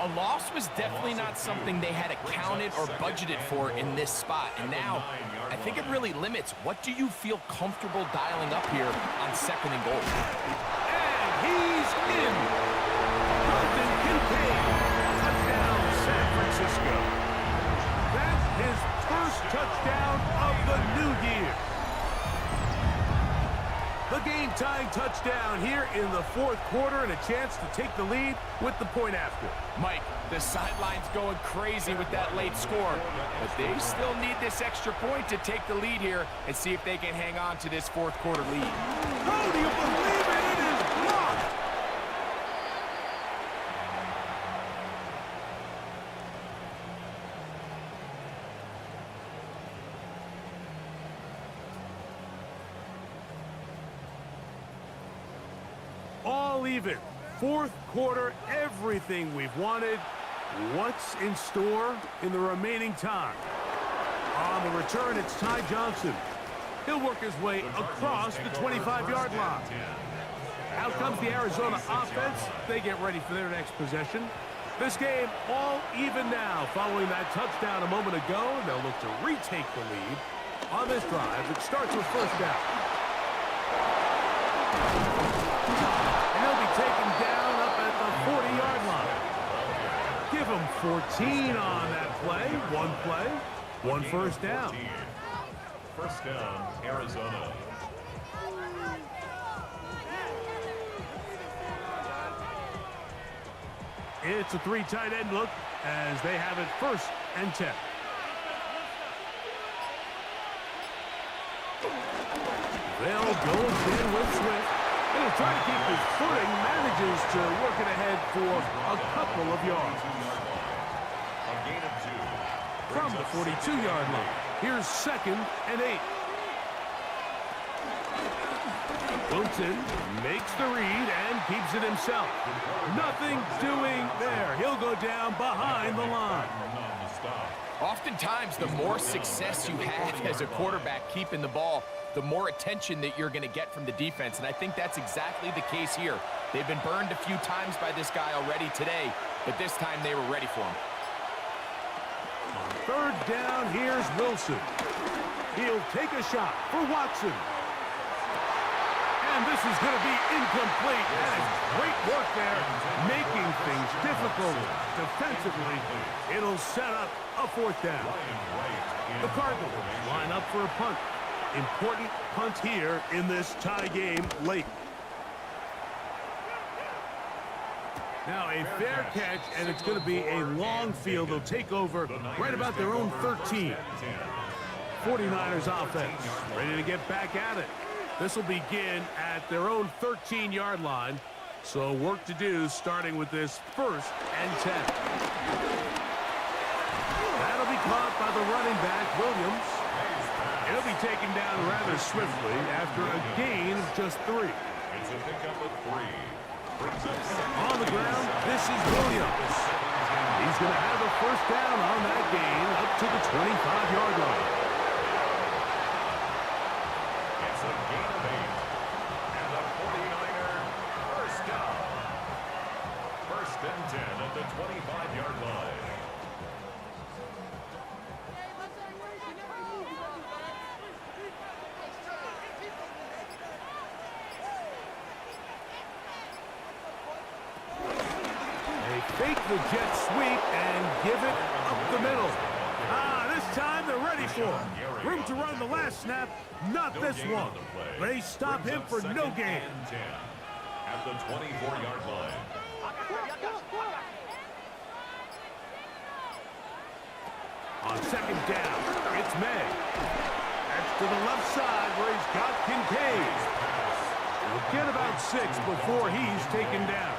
A loss was definitely not something they had accounted or budgeted for in this spot. And now, I think it really limits what do you feel comfortable dialing up here on 2nd and goal. And he's in. Dalton Kincaid. Touchdown, San Francisco. That's his 1st touchdown of the new year. The game-tying touchdown here in the 4th quarter and a chance to take the lead with the point after. Mike, the sideline's going crazy with that late score, but they still need this extra point to take the lead here and see if they can hang on to this 4th quarter lead. Oh, do you believe it? It is blocked. All even. 4th quarter, everything we've wanted. What's in store in the remaining time? On the return, it's Ty Johnson. He'll work his way across the 25-yard line. Out comes the Arizona offense. They get ready for their next possession. This game all even now following that touchdown a moment ago. They'll look to retake the lead on this drive. It starts with 1st down. And he'll be taken down up at the 40-yard line. Give him 14 on that play. One play, 1 1st down. 1st down, Arizona. It's a 3 tight end look as they have it 1st and 10. They'll go again with Swift. He'll try to keep his footing, manages to work it ahead for a couple of yards. A gain of 2. From the 42-yard line, here's 2nd and 8. Wilson makes the read and keeps it himself. Nothing doing there. He'll go down behind the line. Oftentimes, the more success you have as a quarterback keeping the ball, the more attention that you're going to get from the defense, and I think that's exactly the case here. They've been burned a few times by this guy already today, but this time they were ready for him. On third down, here's Wilson. He'll take a shot for Watson. And this is going to be incomplete. That is great work there, making things difficult defensively. It'll set up a fourth down. The Cardinals line up for a punt. Important punt here in this tie game late. Now a fair catch, and it's going to be a long field. They'll take over right about their own 13. 49ers offense ready to get back at it. This will begin at their own 13-yard line. So work to do starting with this 1st and 10. That'll be caught by the running back, Williams. It'll be taken down rather swiftly after a gain of just 3. It's a pickup of 3. On the ground, this is Williams. He's going to have a first down on that gain up to the 25-yard line. It's a gain of 8. And the 49er first down. 1st and 10 at the 25-yard line. Fake the jet sweep and give it up the middle. This time they're ready for it. Room to run the last snap, not this one. They stop him for no gain. At the 24-yard line. On 2nd down, it's May. That's to the left side where he's got Kincaid. He'll get about 6 before he's taken down.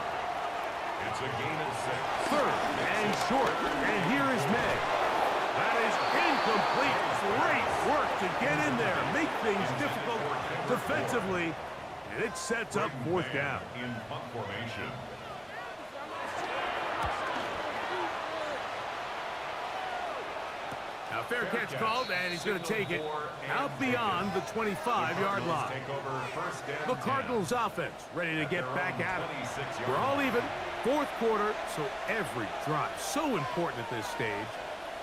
It's a gain of 6. 3rd and short, and here is May. That is incomplete. Great work to get in there, make things difficult defensively, and it sets up 4th down. In punt formation. Now fair catch called, and he's going to take it out beyond the 25-yard line. The Cardinals offense ready to get back at it. We're all even. 4th quarter, so every drive so important at this stage.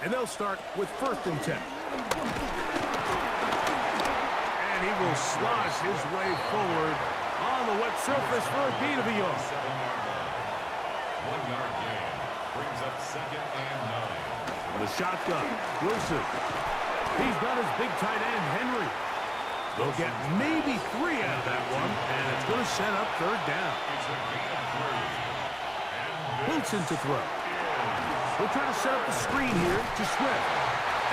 And they'll start with 1st and 10. And he will slosh his way forward on the wet surface for a gain of a yard. 1-yard gain brings up 2nd and 9. The shotgun, Wilson. He's got his big tight end, Henry. They'll get maybe 3 out of that one, and it's going to set up 3rd down. It's a gain of 3. Wilson to throw. We'll try to set up the screen here to Swift.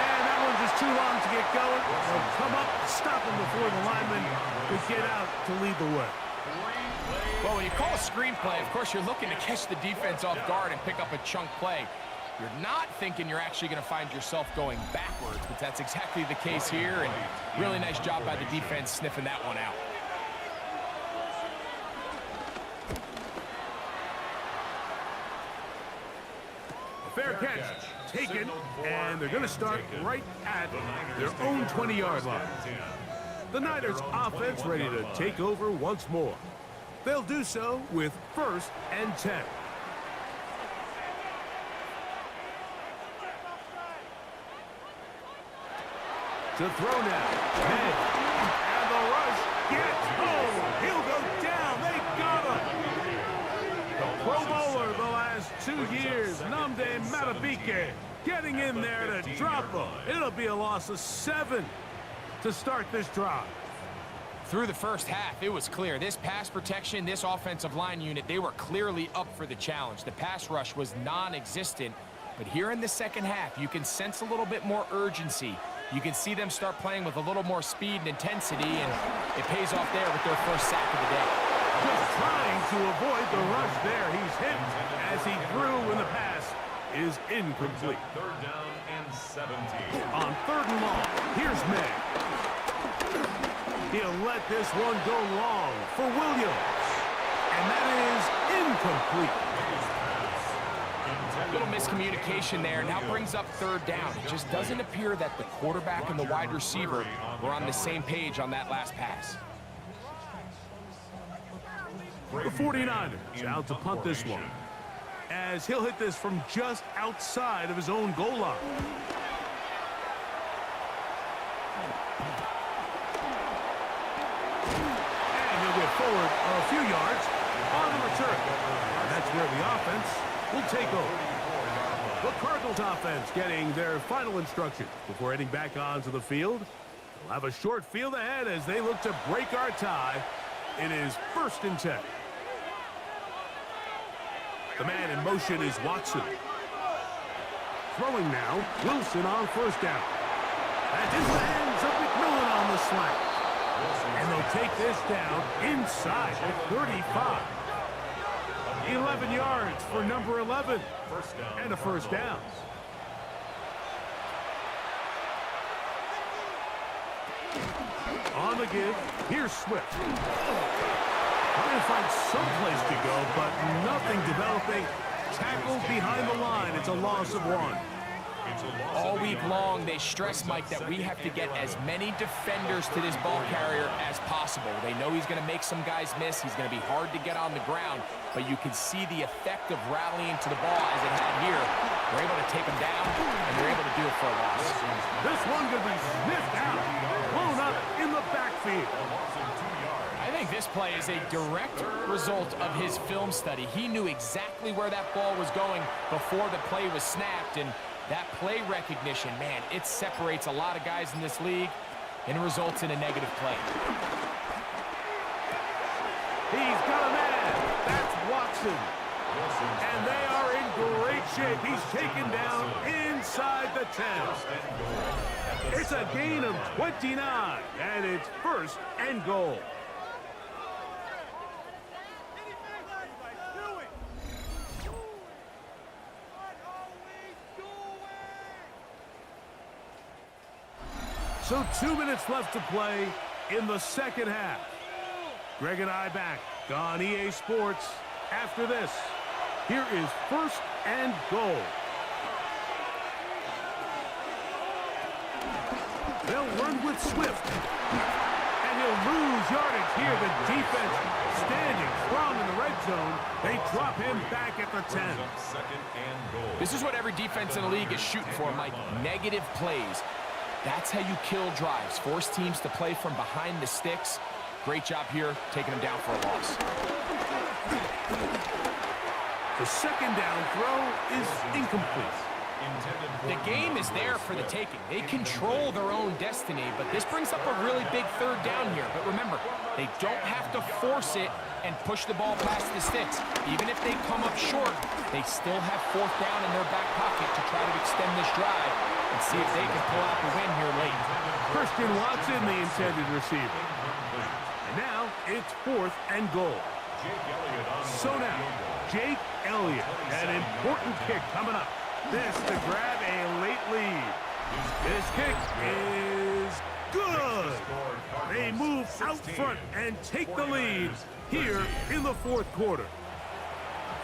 And that one's just too long to get going. They'll come up, stop him before the lineman could get out to lead the way. Well, when you call a screen play, of course, you're looking to catch the defense off guard and pick up a chunk play. You're not thinking you're actually going to find yourself going backwards, but that's exactly the case here, and really nice job by the defense sniffing that one out. Fair catch taken, and they're going to start right at their own 20-yard line. The Niners offense ready to take over once more. They'll do so with 1st and 10. To throw now. Head. And the rush gets home. He'll go down. They got him. The Pro Bowler the last 2 years, Nnamdi Madubuike, getting in there to drop him. It'll be a loss of 7 to start this drive. Through the first half, it was clear. This pass protection, this offensive line unit, they were clearly up for the challenge. The pass rush was non-existent, but here in the second half, you can sense a little bit more urgency. You can see them start playing with a little more speed and intensity, and it pays off there with their first sack of the day. Just trying to avoid the rush there. He's hit as he threw when the pass is incomplete. 3rd down and 17. On 3rd and long, here's May. He'll let this one go long for Williams. And that is incomplete. Little miscommunication there. Now brings up third down. It just doesn't appear that the quarterback and the wide receiver were on the same page on that last pass. The 49ers out to punt this one, as he'll hit this from just outside of his own goal line. And he'll get forward a few yards on the return. And that's where the offense will take over. The Cardinals offense getting their final instructions before heading back onto the field. They'll have a short field ahead as they look to break our tie. It is 1st and 10. The man in motion is Watson. Throwing now, Wilson on 1st down. And into the hands of McMillan on the slant. And they'll take this down inside the 35. 11 yards for number 11. And a 1st down. On the give, here's Swift. Trying to find some place to go, but nothing developing. Tackled behind the line. It's a loss of 1. All week long, they stress, Mike, that we have to get as many defenders to this ball carrier as possible. They know he's going to make some guys miss. He's going to be hard to get on the ground, but you can see the effect of rallying to the ball as it had here. They're able to take him down, and they're able to do it for a loss. This one could be sniffed out, blown up in the backfield. I think this play is a direct result of his film study. He knew exactly where that ball was going before the play was snapped, and that play recognition, man, it separates a lot of guys in this league and results in a negative play. He's got a man. That's Watson. And they are in great shape. He's taken down inside the 10. It's a gain of 29, and it's 1st and goal. So 2 minutes left to play in the 2nd half. Greg and I back on EA Sports after this. Here is 1st and goal. They'll run with Swift. And he'll lose yardage here. The defense standing strong in the red zone. They drop him back at the 10. This is what every defense in the league is shooting for, Mike. Negative plays. That's how you kill drives. Force teams to play from behind the sticks. Great job here, taking them down for a loss. The 2nd down throw is incomplete. The game is there for the taking. They control their own destiny, but this brings up a really big 3rd down here. But remember, they don't have to force it and push the ball past the sticks. Even if they come up short, they still have 4th down in their back pocket to try to extend this drive and see if they can pull out the win here late. Christian Watson, the intended receiver. And now it's 4th and goal. So now, Jake Elliott, an important kick coming up. This to grab a late lead. This kick is good. They move out front and take the lead here in the 4th quarter.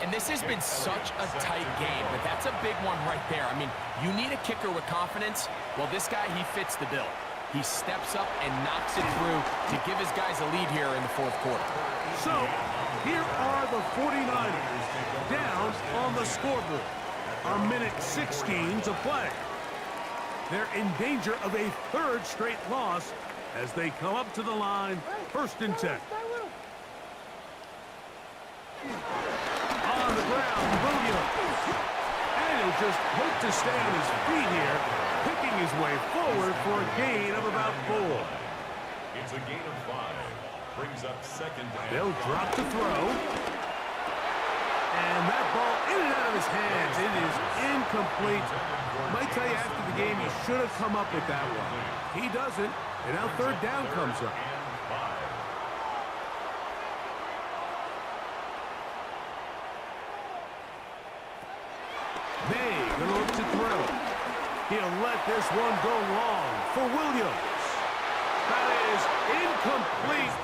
And this has been such a tight game, but that's a big one right there. I mean, you need a kicker with confidence. Well, this guy, he fits the bill. He steps up and knocks it through to give his guys a lead here in the 4th quarter. So, here are the 49ers down on the scoreboard. A minute 16 to play. They're in danger of a 3rd straight loss as they come up to the line, 1st and 10. On the ground, Williams. And he'll just hope to stay on his feet here, picking his way forward for a gain of about 4. It's a gain of 5. Brings up 2nd down. They'll drop to throw. And that ball in and out of his hands. It is incomplete. Might tell you after the game he should have come up with that one. He doesn't. And now 3rd down comes up. May gonna look to throw. He'll let this one go long for Williams. That is incomplete.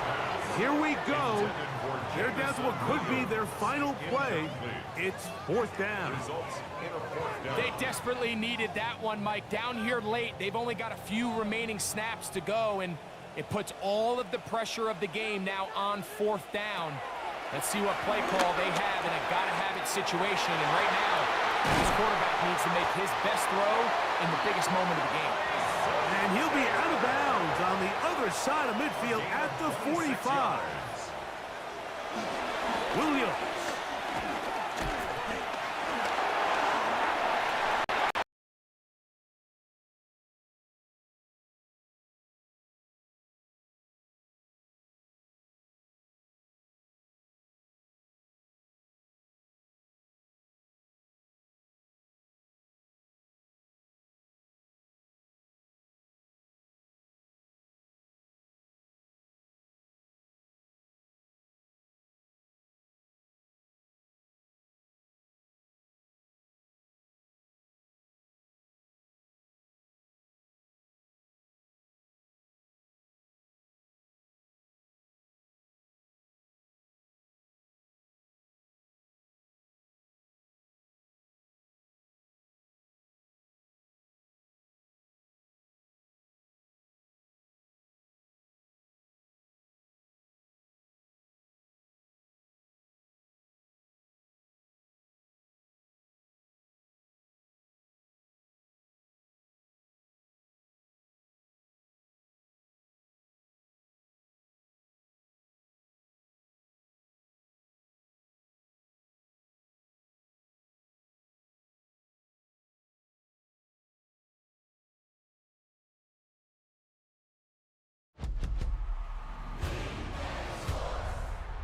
Here we go. They're down to what could be their final play. It's fourth down. They desperately needed that one, Mike. Down here late, they've only got a few remaining snaps to go, and it puts all of the pressure of the game now on fourth down. Let's see what play call they have in a gotta-have-it situation. And right now, this quarterback needs to make his best throw in the biggest moment of the game. And he'll be out of bounds on the other side of midfield at the 45. Williams.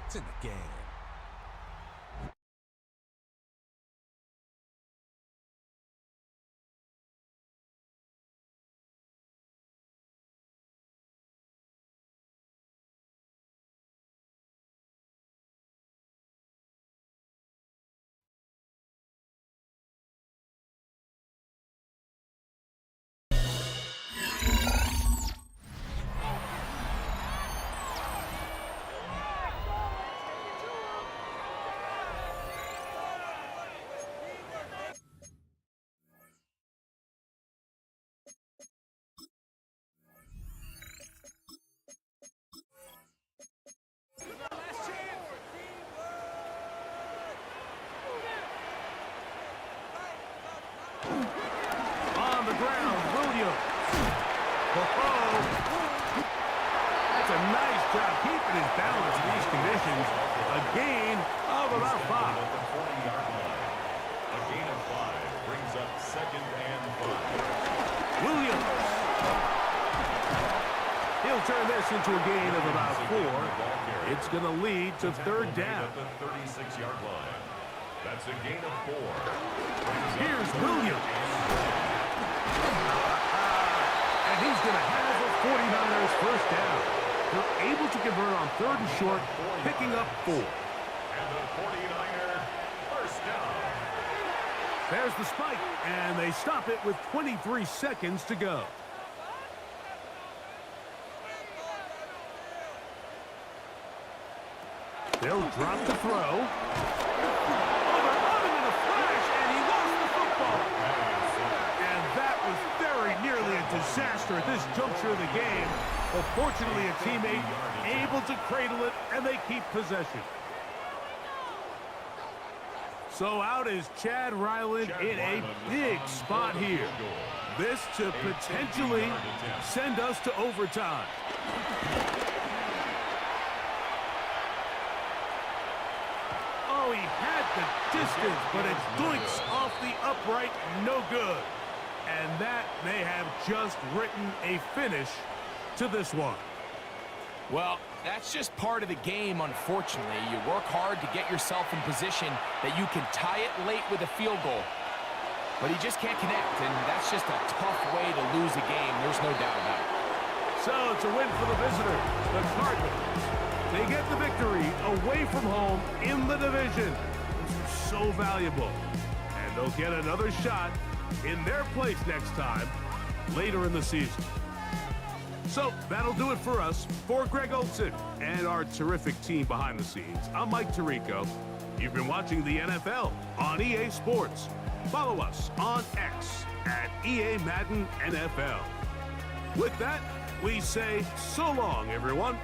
It's in the game. On the ground, Williams. That's a nice job keeping his balance in these conditions. A gain of about 5. At the 40-yard line. A gain of 5 brings up 2nd and 5. Williams. He'll turn this into a gain of about 4. It's going to lead to 3rd down. At the 36-yard line. That's a gain of 4. Here's Williams. And he's going to have the 49ers first down. They're able to convert on 3rd and short, picking up 4. And the 49er first down. There's the spike, and they stop it with 23 seconds to go. They'll drop the throw. Disaster at this juncture of the game, but fortunately a teammate able to cradle it, and they keep possession. So out is Chad Ryland in a big spot here. This to potentially send us to overtime. Oh, he had the distance, but it doinks off the upright, no good. And that may have just written a finish to this one. Well, that's just part of the game, unfortunately. You work hard to get yourself in position that you can tie it late with a field goal. But he just can't connect, and that's just a tough way to lose a game. There's no doubt about it. So it's a win for the visitors, the Cardinals. They get the victory away from home in the division. This is so valuable. And they'll get another shot in their place next time, later in the season. So that'll do it for us. For Greg Olson and our terrific team behind the scenes, I'm Mike Tirico. You've been watching the NFL on EA Sports. Follow us on X at EA Madden NFL. With that, we say so long, everyone.